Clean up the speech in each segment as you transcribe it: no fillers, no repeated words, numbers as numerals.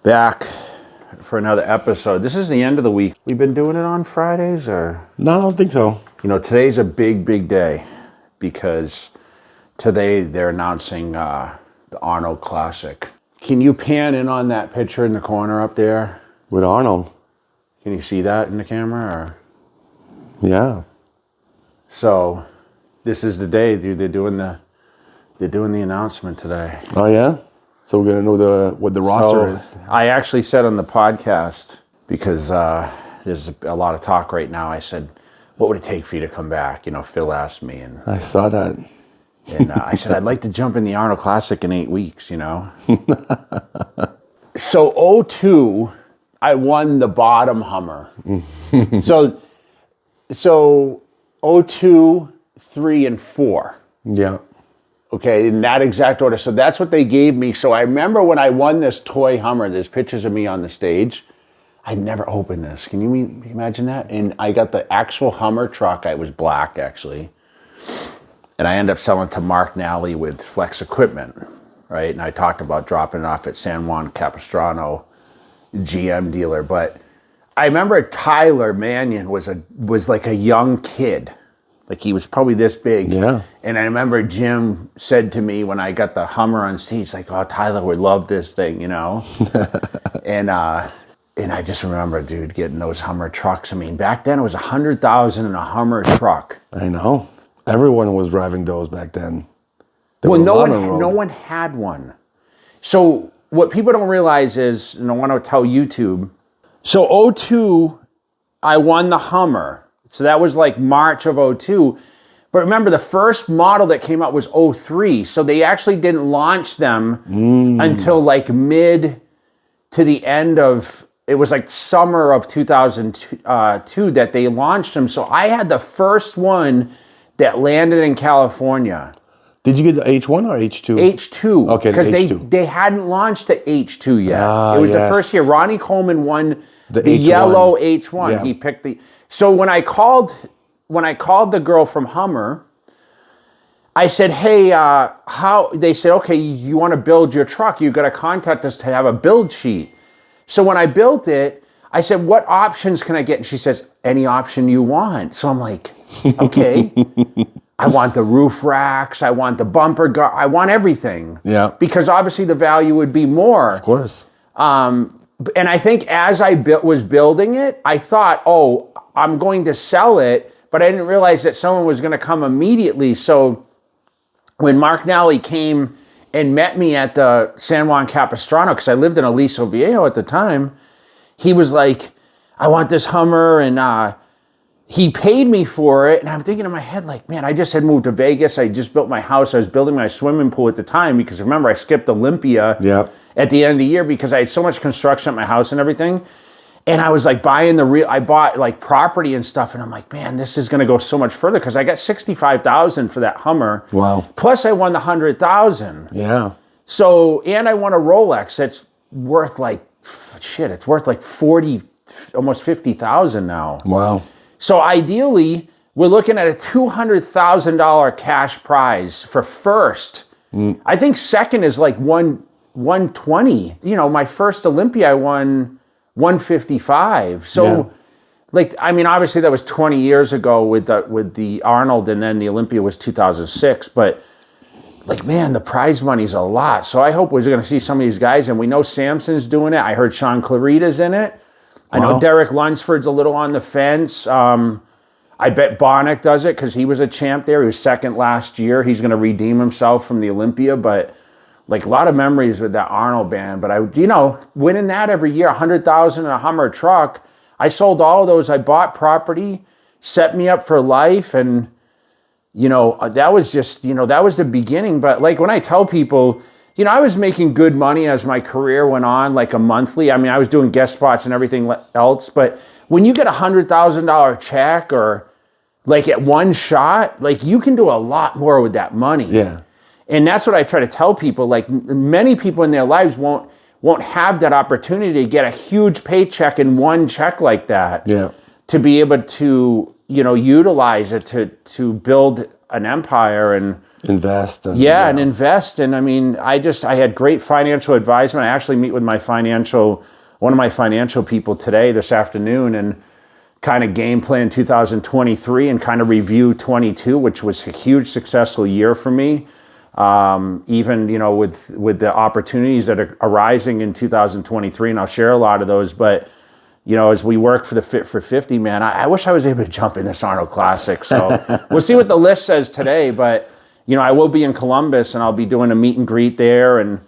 Back for another episode. This is the end of the week. We've been doing it on Fridays, or? No, I don't think so. You know, today's a big day because today they're announcing the Arnold Classic. Can you pan in on that picture in the corner up there? With Arnold. Can you see that in the camera? Or? Yeah. So, this is the day, dude. They're doing the announcement today. Oh yeah. So we're gonna know what the roster is. I actually said on the podcast, because there's a lot of talk right now. I said, "What would it take for you to come back?" You know, Phil asked me, and I saw that. And I said, "I'd like to jump in the Arnold Classic in 8 weeks." You know. So 2002, I won the bottom Hummer. so 2002, 3, and 4. Yeah. Okay, in that exact order. So that's what they gave me. So I remember when I won this toy Hummer, there's pictures of me on the stage. I never opened this. Can you imagine that? And I got the actual Hummer truck. It was black, actually. And I ended up selling to Mark Nally with Flex Equipment, right? And I talked about dropping it off at San Juan Capistrano GM dealer. But I remember Tyler Mannion was like a young kid. Like he was probably this big. Yeah. And I remember Jim said to me when I got the Hummer on stage, like, "Oh, Tyler would love this thing," you know? And I just remember, dude, getting those Hummer trucks. I mean, back then it was $100,000 in a Hummer truck. I know. Everyone was driving those back then. Well, no one had one. So what people don't realize is, and I want to tell YouTube, so 2002, I won the Hummer. So that was like March of 2002. But remember, the first model that came out was 2003. So they actually didn't launch them until like mid to the end of, it was like summer of 2002 that they launched them. So I had the first one that landed in California. Did you get the H1 or H2? H2. Okay, because H2. they hadn't launched the H2 yet. It was the first year. Ronnie Coleman won the yellow H1. Yeah. He picked the. So when I called the girl from Hummer, I said, "Hey, how?" They said, "Okay, you want to build your truck? You got to contact us to have a build sheet." So when I built it, I said, "What options can I get?" And she says, "Any option you want." So I'm like, "Okay." I want the roof racks. I want the bumper guard. I want everything. Yeah. Because obviously the value would be more. Of course. And I think as I was building it, I thought, "Oh, I'm going to sell it," but I didn't realize that someone was going to come immediately. So when Mark Nally came and met me at the San Juan Capistrano, because I lived in Aliso Viejo at the time, he was like, "I want this Hummer," and he paid me for it. And I'm thinking in my head, like, man, I just had moved to Vegas. I just built my house. I was building my swimming pool at the time because remember, I skipped Olympia at the end of the year because I had so much construction at my house and everything. And I was like I bought like property and stuff. And I'm like, man, this is going to go so much further because I got $65,000 for that Hummer. Wow. Plus I won the $100,000. Yeah. So, and I won a Rolex that's worth like, shit, it's worth like 40, almost 50,000 now. Wow. So ideally, we're looking at a $200,000 cash prize for first. I think second is like 120. You know, my first Olympia, I won 155. So, like, I mean, obviously that was 20 years ago with the Arnold, and then the Olympia was 2006. But like, man, the prize money's a lot. So I hope we're going to see some of these guys, and we know Samson's doing it. I heard Sean Clarita's in it. I know Derek Lunsford's a little on the fence. I bet Bonnick does it because he was a champ there. He was second last year. He's going to redeem himself from the Olympia. But like a lot of memories with that Arnold band. But winning that every year, $100,000 in a Hummer truck. I sold all of those. I bought property, set me up for life, and that was just that was the beginning. But like when I tell people, I was making good money as my career went on, like a monthly. I mean, I was doing guest spots and everything else. But when you get $100,000 check or like at one shot, like you can do a lot more with that money. Yeah. And that's what I try to tell people. Like many people in their lives won't have that opportunity to get a huge paycheck in one check like that. Yeah. To be able to, utilize it to build an empire and invest. And, and invest. And I mean, I had great financial advisement. I actually meet with one of my financial people today, this afternoon, and kind of game plan 2023 and kind of review 22, which was a huge successful year for me. Even, you know, with the opportunities that are arising in 2023, and I'll share a lot of those, but you know, as we work for the Fit for 50, man, I wish I was able to jump in this Arnold Classic. So we'll see what the list says today, but you know, I will be in Columbus and I'll be doing a meet and greet there and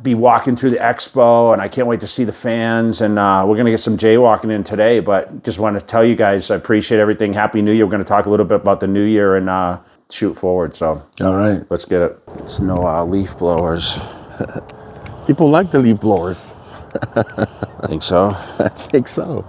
be walking through the expo, and I can't wait to see the fans, and we're going to get some jaywalking in today, but just want to tell you guys, I appreciate everything. Happy New Year. We're going to talk a little bit about the new year and shoot forward. So, all right, let's get it. It's no leaf blowers. People like the leaf blowers. Think so? I think so.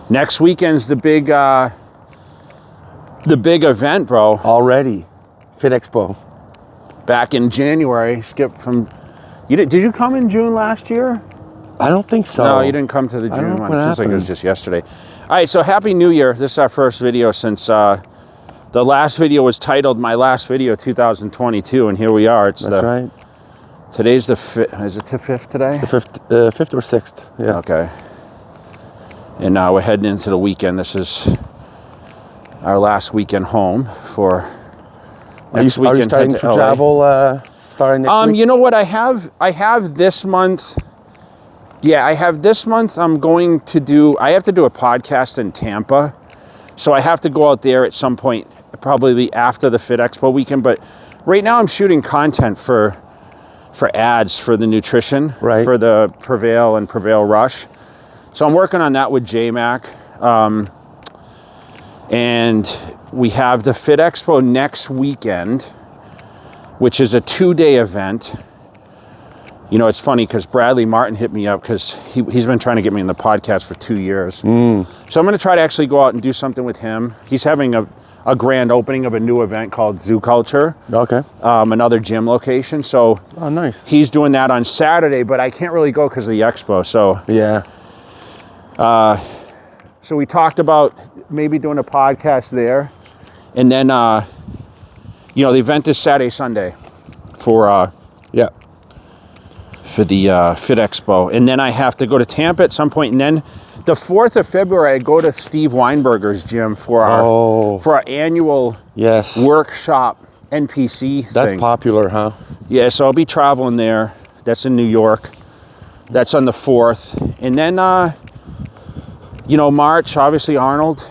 Next weekend's the big event, bro. Already, Fit Expo. Back in January, skip from. Did you come in June last year? I don't think so. No, you didn't come to the June one. It seems like it was just yesterday. All right, so Happy New Year. This is our first video since the last video was titled My Last Video 2022, and here we are. That's right. Today's the 5th. Is it the 5th today? The 5th or 6th, yeah. Okay. And now we're heading into the weekend. This is our last weekend home for next weekend. Are you starting to travel starting next week? You know what? I have this month. Yeah, I have this month. I have to do a podcast in Tampa. So I have to go out there at some point, probably after the Fit Expo weekend. But right now I'm shooting content for ads for the nutrition, right, for the Prevail and Prevail Rush. So I'm working on that with JMac. And we have the Fit Expo next weekend, which is a 2-day event. You know, it's funny because Bradley Martin hit me up because he's been trying to get me in the podcast for 2 years. So I'm going to try to actually go out and do something with him. He's having a grand opening of a new event called Zoo Culture. Okay. Another gym location. So nice. He's doing that on Saturday, but I can't really go because of the expo. So yeah. So we talked about maybe doing a podcast there. And then, you know, the event is Saturday, Sunday for the Fit Expo. And then I have to go to Tampa at some point. And then the 4th of February, I go to Steve Weinberger's gym for our annual workshop NPC thing. That's popular, huh? Yeah, so I'll be traveling there. That's in New York. That's on the 4th. And then, you know, March, obviously Arnold.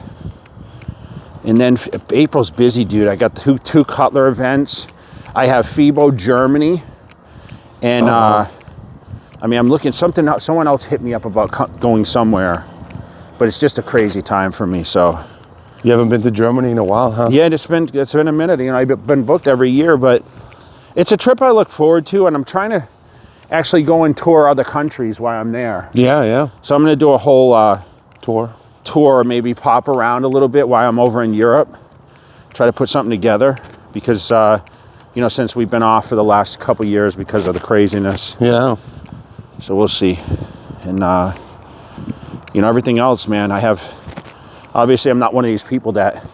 And then April's busy, dude. I got two Cutler events. I have FIBO Germany. And, I mean, I'm looking someone else hit me up about going somewhere. But it's just a crazy time for me, so. You haven't been to Germany in a while, huh? Yeah, it's been a minute. You know, I've been booked every year, but it's a trip I look forward to, and I'm trying to actually go and tour other countries while I'm there. Yeah. So I'm going to do a whole tour, maybe pop around a little bit while I'm over in Europe. Try to put something together because, you know, since we've been off for the last couple years because of the craziness. Yeah. So we'll see. And, you know, everything else, man, obviously I'm not one of these people that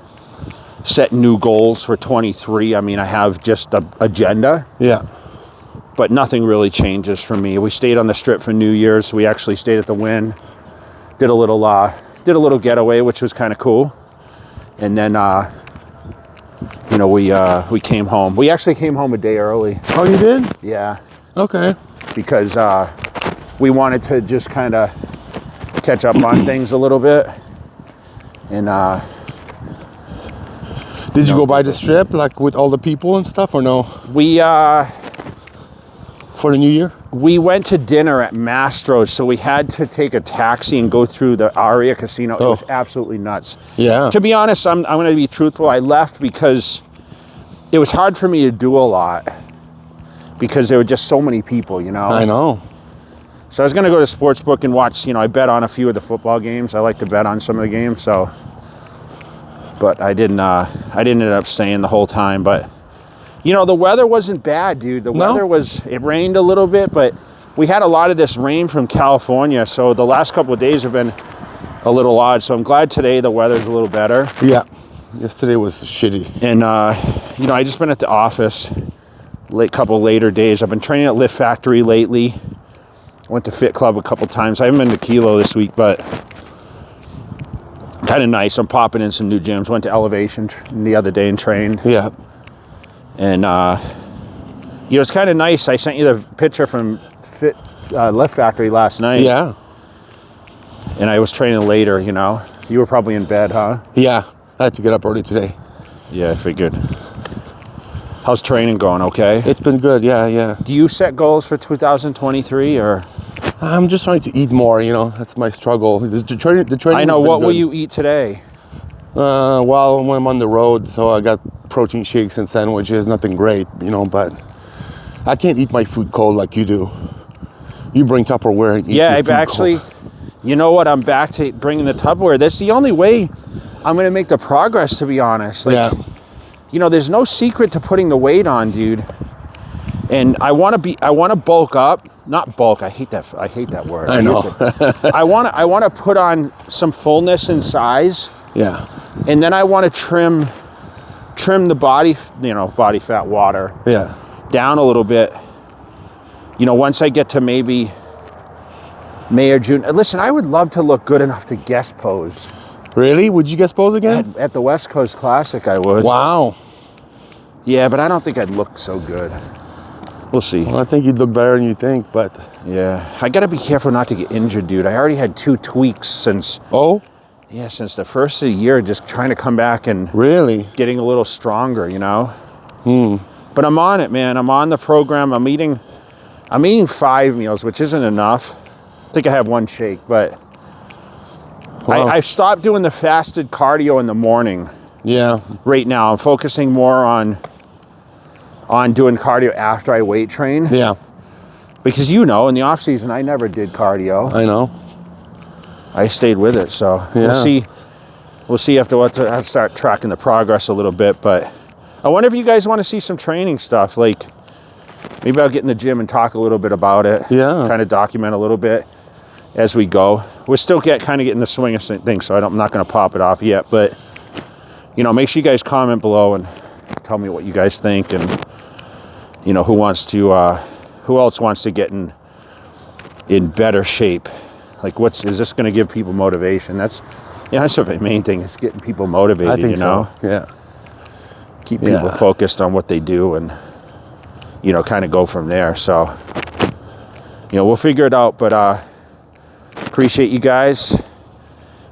set new goals for 23. I mean, I have just an agenda. Yeah. But nothing really changes for me. We stayed on the Strip for New Year's. So we actually stayed at the Wynn. Did a little getaway, which was kind of cool. And then, you know, we came home. We actually came home a day early. Oh, you did? Yeah. Okay. Because we wanted to just kind of catch up on things a little bit. And did you go by the Strip, like with all the people and stuff, or no? We for the New Year? We went to dinner at Mastro's, so we had to take a taxi and go through the Aria Casino. It was absolutely nuts. Yeah. To be honest, I'm going to be truthful. I left because it was hard for me to do a lot because there were just so many people, you know? I know. So I was going to go to Sportsbook and watch, you know, I bet on a few of the football games. I like to bet on some of the games, so. But I didn't end up staying the whole time, but. You know, the weather wasn't bad, dude. The weather it rained a little bit, but we had a lot of this rain from California, so the last couple of days have been a little odd. So I'm glad today the weather's a little better. Yeah. Yesterday was shitty. And, you know, I just been at the office couple later days. I've been training at Lift Factory lately. Went to Fit Club a couple times. I haven't been to Kilo this week, but kind of nice. I'm popping in some new gyms. Went to Elevation the other day and trained. Yeah. And, you know, it's kind of nice. I sent you the picture from Lift Factory last night. Yeah. And I was training later, you know. You were probably in bed, huh? Yeah. I had to get up early today. Yeah, I figured. How's training going? Okay? It's been good. Yeah. Do you set goals for 2023 or? I'm just trying to eat more, you know. That's my struggle. The training I know. What good. will you eat today? Well, when I'm on the road, so I got protein shakes and sandwiches. Nothing great, you know, but I can't eat my food cold like you do. You bring Tupperware and eat your food actually, cold. You know what? I'm back to bringing the Tupperware. That's the only way I'm going to make the progress, to be honest. Like, yeah. You know, there's no secret to putting the weight on, dude. And I want to bulk up. Not bulk. I hate that word. I know. I want to put on some fullness and size. Yeah. And then I want to trim the body fat water. Yeah. Down a little bit. You know, once I get to maybe May or June. Listen, I would love to look good enough to guest pose. Really? Would you guest pose again? At the West Coast Classic, I would. Wow. Yeah, but I don't think I'd look so good. We'll see. Well, I think you'd look better than you think, but... Yeah. I got to be careful not to get injured, dude. I already had 2 tweaks since... Oh? Yeah, since the first of the year, just trying to come back and... Really? Getting a little stronger, you know? But I'm on it, man. I'm on the program. I'm eating 5 meals, which isn't enough. I think I have 1 shake, but... Wow. I've stopped doing the fasted cardio in the morning. Yeah. Right now, I'm focusing more on doing cardio after I weight train. Yeah. Because in the off season, I never did cardio. I know. I stayed with it, so yeah. We'll see afterwards. I'll start tracking the progress a little bit, but I wonder if you guys want to see some training stuff. Like, maybe I'll get in the gym and talk a little bit about it. Yeah. Kind of document a little bit as we go. We're still kind of getting the swing of things, so I'm not going to pop it off yet. But, you know, make sure you guys comment below and tell me what you guys think, and, you know, who else wants to get in better shape. Like, is this going to give people motivation? That's the main thing, is getting people motivated, I think you know? So. Yeah. Keep people focused on what they do and, you know, kind of go from there. So, you know, we'll figure it out, but appreciate you guys.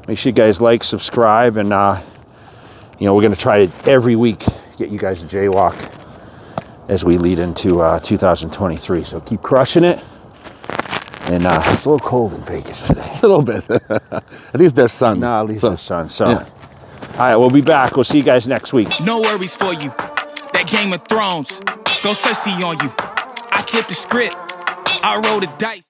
Make sure you guys like, subscribe, and, you know, we're going to try every week get you guys to jaywalk as we lead into 2023. So keep crushing it. And it's a little cold in Vegas today. A little bit. At least there's sun. No, at least there's sun. So, yeah. All right, we'll be back. We'll see you guys next week. No worries for you. That Game of Thrones. Go Cersei on you. I flipped the script. I rolled the dice.